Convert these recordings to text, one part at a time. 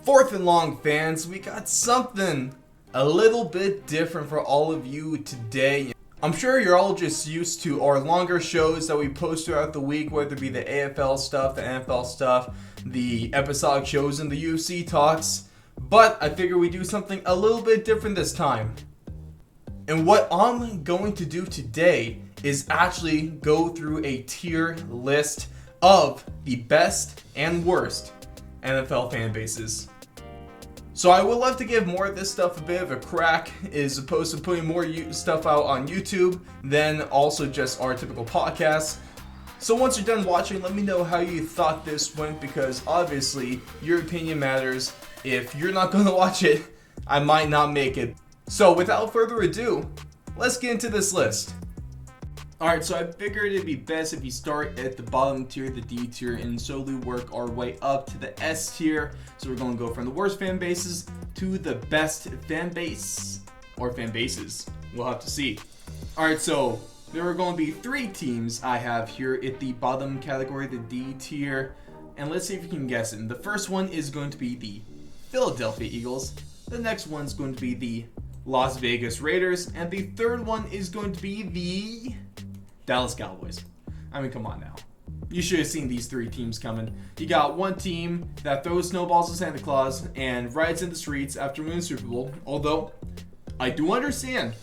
Fourth and Long fans, we got something a little bit different for all of you today. I'm sure you're all just used to our longer shows that we post throughout the week, whether it be the AFL stuff, the NFL stuff, the episodic shows, and the UFC talks. But I figure we do something a little bit different this time. And what I'm going to do today is actually go through a tier list of the best and worst NFL fan bases. So I would love to give more of this stuff a bit of a crack, as opposed to putting more stuff out on YouTube than also just our typical podcasts. So once you're done watching, let me know how you thought this went, because obviously your opinion matters. If you're not going to watch it, I might not make it. So without further ado, let's get into this list. Alright, so I figured it'd be best if you start at the bottom tier, the D tier, and slowly work our way up to the S tier. So we're going to go from the worst fan bases to the best fan base, or fan bases. We'll have to see. Alright, so there are going to be 3 teams I have here at the bottom category, the D tier. And let's see if you can guess it. The first one is going to be the Philadelphia Eagles. The next one's going to be the Las Vegas Raiders. And the third one is going to be the Dallas Cowboys. I mean, come on now. You should have seen these 3 teams coming. You got one team that throws snowballs at Santa Claus and rides in the streets after winning the Super Bowl. Although, I do understand.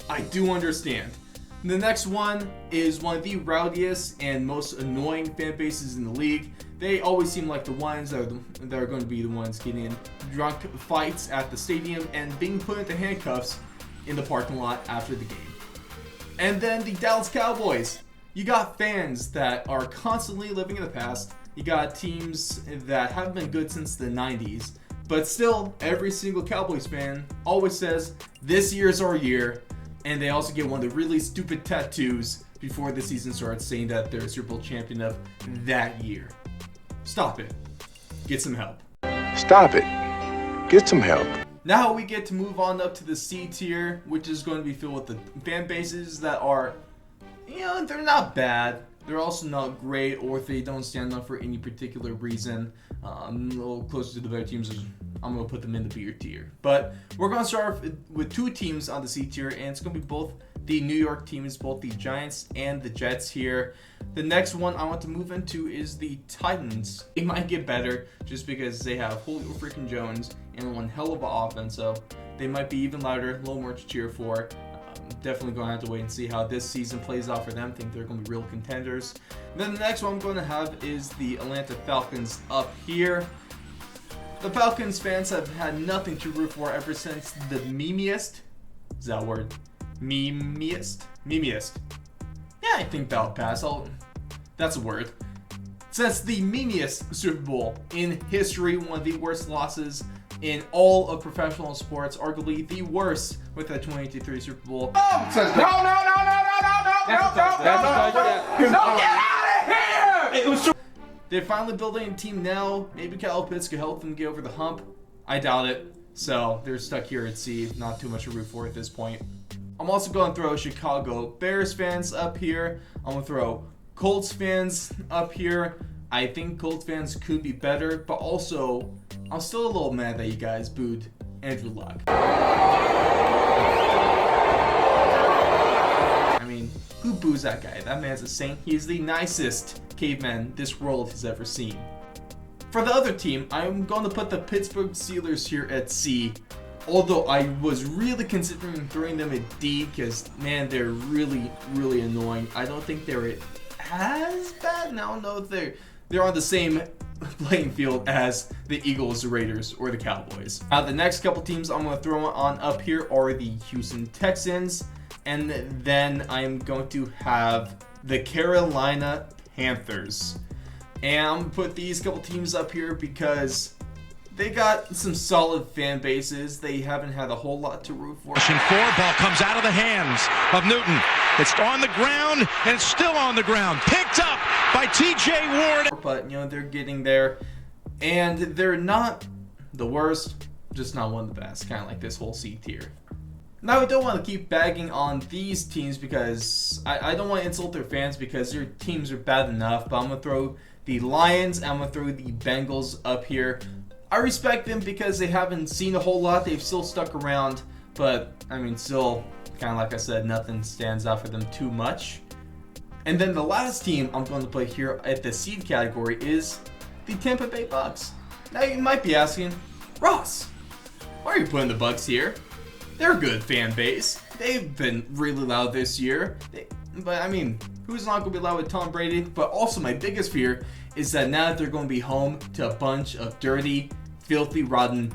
The next one is one of the rowdiest and most annoying fan bases in the league. They always seem like the ones that are going to be the ones getting in drunk fights at the stadium and being put into handcuffs in the parking lot after the game. And then the Dallas Cowboys. You got fans that are constantly living in the past. You got teams that haven't been good since the 90s. But still, every single Cowboys fan always says, this year's our year. And they also get one of the really stupid tattoos before the season starts saying that they're a Super Bowl champion of that year. Stop it. Get some help. Stop it. Get some help. Now we get to move on up to the C tier, which is going to be filled with the fan bases that are, they're not bad. They're also not great, or if they don't stand up for any particular reason. A little closer to the better teams, I'm going to put them in the B tier. But we're going to start with 2 teams on the C tier, and it's going to be both the New York teams, both the Giants and the Jets here. The next one I want to move into is the Titans. They might get better just because they have Julio freaking Jones and one hell of an offense, so they might be even louder, a little more to cheer for. Definitely going to have to wait and see how this season plays out for them. I think they're going to be real contenders. And then the next one I'm going to have is the Atlanta Falcons up here. The Falcons fans have had nothing to root for ever since the memeiest. Is that a word? Memeiest? Yeah, I think that'll pass. That's a word. Since the memeiest Super Bowl in history, one of the worst losses in all of professional sports, arguably the worst with the 2023 Super Bowl. No, get out of here! They're finally building a team now. Maybe Kyle Pitts could help them get over the hump. I doubt it. So they're stuck here at C. Not too much to root for at this point. I'm also going to throw Chicago Bears fans up here. I'm going to throw Colts fans up here. I think Colts fans could be better, but also I'm still a little mad that you guys booed Andrew Luck. I mean, who boos that guy? That man's a saint. He is the nicest caveman this world has ever seen. For the other team, I'm going to put the Pittsburgh Steelers here at C. Although I was really considering throwing them at D because, man, they're really, really annoying. I don't think they're as bad. And I don't know if they're on the same playing field as the Eagles, the Raiders, or the Cowboys. The next couple teams I'm going to throw on up here are the Houston Texans. And then I'm going to have the Carolina Panthers. And I'm going to put these couple teams up here because they got some solid fan bases. They haven't had a whole lot to root for. 4 ball comes out of the hands of Newton. It's on the ground, and it's still on the ground. Picked up by T.J. Ward. But, they're getting there. And they're not the worst, just not one of the best. Kind of like this whole C tier. Now, I don't want to keep bagging on these teams because I don't want to insult their fans because their teams are bad enough. But I'm going to throw the Lions and I'm going to throw the Bengals up here. I respect them because they haven't seen a whole lot. They've still stuck around, but I mean, still, kind of like I said, nothing stands out for them too much. And then the last team I'm going to play here at the seed category is the Tampa Bay Bucks. Now you might be asking, Ross, why are you putting the Bucks here? They're a good fan base. They've been really loud this year. But I mean, who's not going to be loud with Tom Brady? But also my biggest fear is that now that they're going to be home to a bunch of dirty, filthy, rotten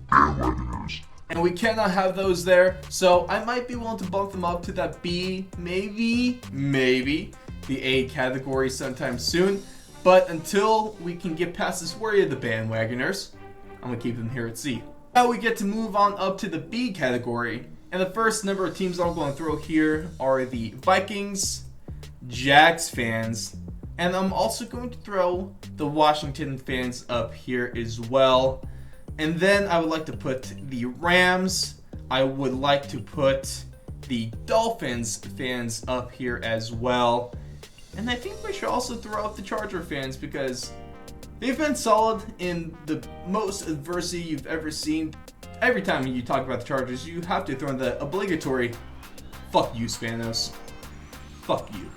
bandwagoners. And we cannot have those there. So I might be willing to bump them up to that B, maybe the A category sometime soon. But until we can get past this worry of the bandwagoners, I'm going to keep them here at C. Now we get to move on up to the B category. And the first number of teams I'm going to throw here are the Vikings, Jags fans, and I'm also going to throw the Washington fans up here as well. And then I would like to put the Rams. I would like to put the Dolphins fans up here as well. And I think we should also throw up the Charger fans because they've been solid in the most adversity you've ever seen. Every time you talk about the Chargers, you have to throw in the obligatory, fuck you, Spanos. Fuck you.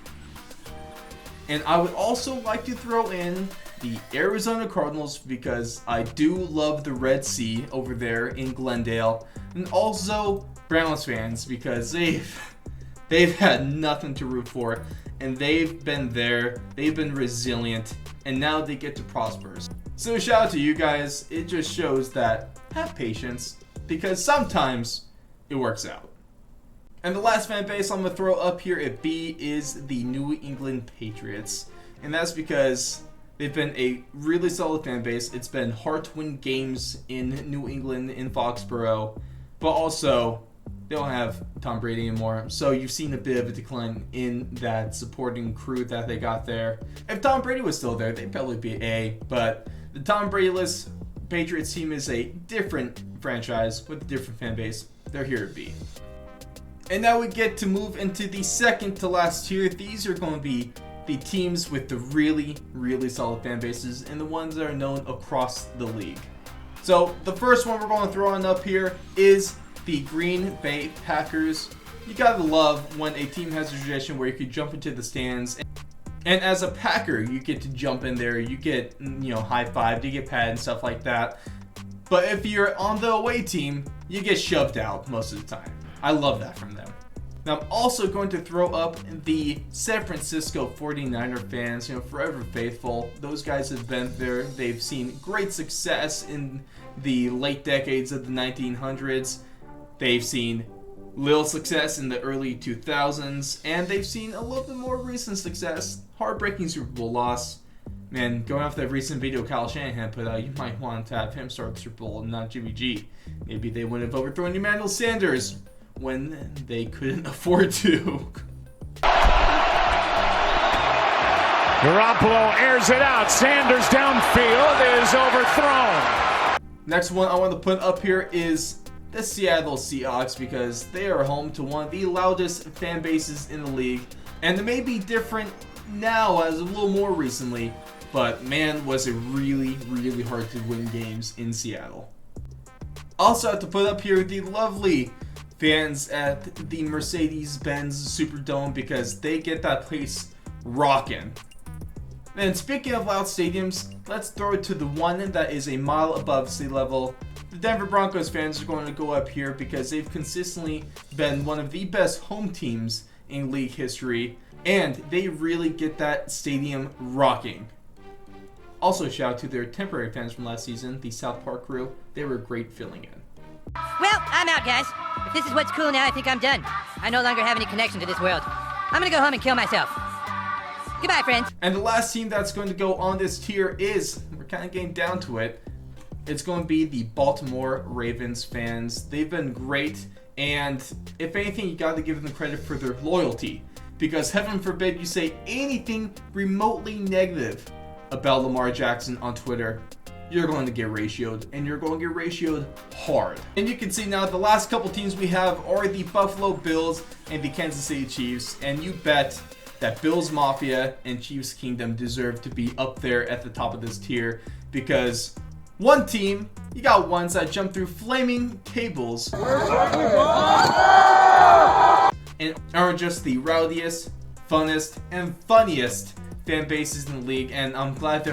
And I would also like to throw in the Arizona Cardinals because I do love the Red Sea over there in Glendale. And also Browns fans because they've had nothing to root for. And they've been there, they've been resilient, and now they get to prosper. So shout out to you guys. It just shows that have patience because sometimes it works out. And the last fan base I'm going to throw up here at B is the New England Patriots. And that's because they've been a really solid fan base. It's been hard to win games in New England, in Foxborough, but also they don't have Tom Brady anymore. So you've seen a bit of a decline in that supporting crew that they got there. If Tom Brady was still there, they'd probably be A, but the Tom Brady-less Patriots team is a different franchise with a different fan base. They're here at B. And now we get to move into the second to last tier. These are going to be the teams with the really, really solid fan bases and the ones that are known across the league. So the first one we're going to throw on up here is the Green Bay Packers. You gotta love when a team has a tradition where you can jump into the stands, and as a Packer, you get to jump in there, you get, high-fived, you get patted and stuff like that. But if you're on the away team, you get shoved out most of the time. I love that from them. Now I'm also going to throw up the San Francisco 49er fans, forever faithful. Those guys have been there. They've seen great success in the late decades of the 1900s. They've seen little success in the early 2000s, and they've seen a little bit more recent success. Heartbreaking Super Bowl loss. Man, going off that recent video Kyle Shanahan put out, you might want to have him start the Super Bowl and not Jimmy G. Maybe they would have overthrown Emmanuel Sanders when they couldn't afford to. Garoppolo airs it out. Sanders downfield is overthrown. Next one I want to put up here is the Seattle Seahawks because they are home to one of the loudest fan bases in the league. And it may be different now as a little more recently, but man, was it really, really hard to win games in Seattle. Also have to put up here the lovely fans at the Mercedes-Benz Superdome because they get that place rocking. And speaking of loud stadiums, let's throw it to the one that is a mile above sea level. The Denver Broncos fans are going to go up here because they've consistently been one of the best home teams in league history, and they really get that stadium rocking. Also, shout out to their temporary fans from last season, the South Park crew. They were great filling in. Well, I'm out, guys. If this is what's cool now, I think I'm done. I no longer have any connection to this world. I'm gonna go home and kill myself. Goodbye, friends. And the last team that's going to go on this tier is, we're kind of getting down to it, it's going to be the Baltimore Ravens fans. They've been great, and if anything, you got to give them credit for their loyalty, because heaven forbid you say anything remotely negative about Lamar Jackson on Twitter, you're going to get ratioed, and you're going to get ratioed hard. And you can see now the last couple teams we have are the Buffalo Bills and the Kansas City Chiefs, and you bet that Bills Mafia and Chiefs Kingdom deserve to be up there at the top of this tier, because One team, you got ones that jump through flaming tables and are just the rowdiest, funnest, and funniest fan bases in the league, and I'm glad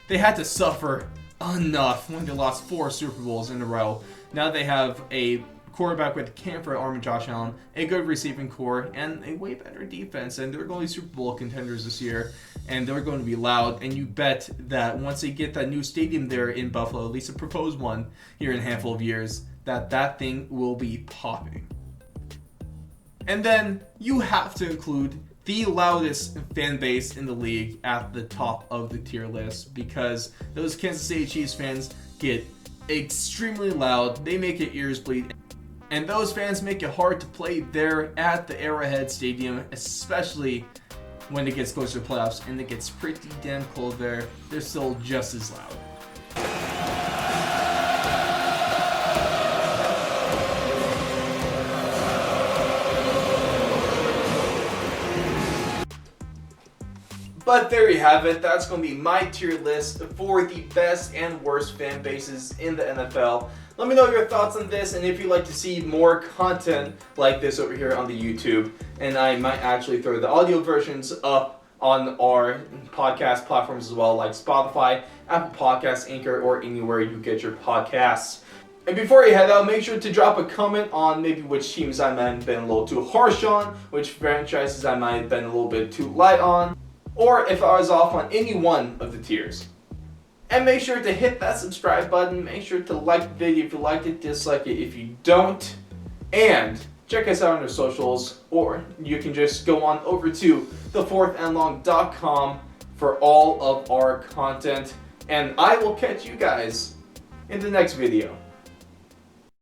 they had to suffer enough when they lost 4 Super Bowls in a row. Now they have a quarterback with can't for arm and Josh Allen, a good receiving core, and a way better defense, and they're going to be Super Bowl contenders this year, and they're going to be loud, and you bet that once they get that new stadium there in Buffalo, at least a proposed one here in a handful of years, that thing will be popping. And then you have to include the loudest fan base in the league at the top of the tier list, because those Kansas City Chiefs fans get extremely loud. They make your ears bleed, and those fans make it hard to play there at the Arrowhead Stadium, especially when it gets closer to playoffs and it gets pretty damn cold there. They're still just as loud. But there you have it. That's going to be my tier list for the best and worst fan bases in the NFL. Let me know your thoughts on this, and if you'd like to see more content like this over here on the YouTube. And I might actually throw the audio versions up on our podcast platforms as well, like Spotify, Apple Podcasts, Anchor, or anywhere you get your podcasts. And before you head out, make sure to drop a comment on maybe which teams I might have been a little too harsh on, which franchises I might have been a little bit too light on, or if I was off on any one of the tiers. And make sure to hit that subscribe button. Make sure to like the video if you liked it, dislike it if you don't. And check us out on our socials, or you can just go on over to thefourthandlong.com for all of our content. And I will catch you guys in the next video.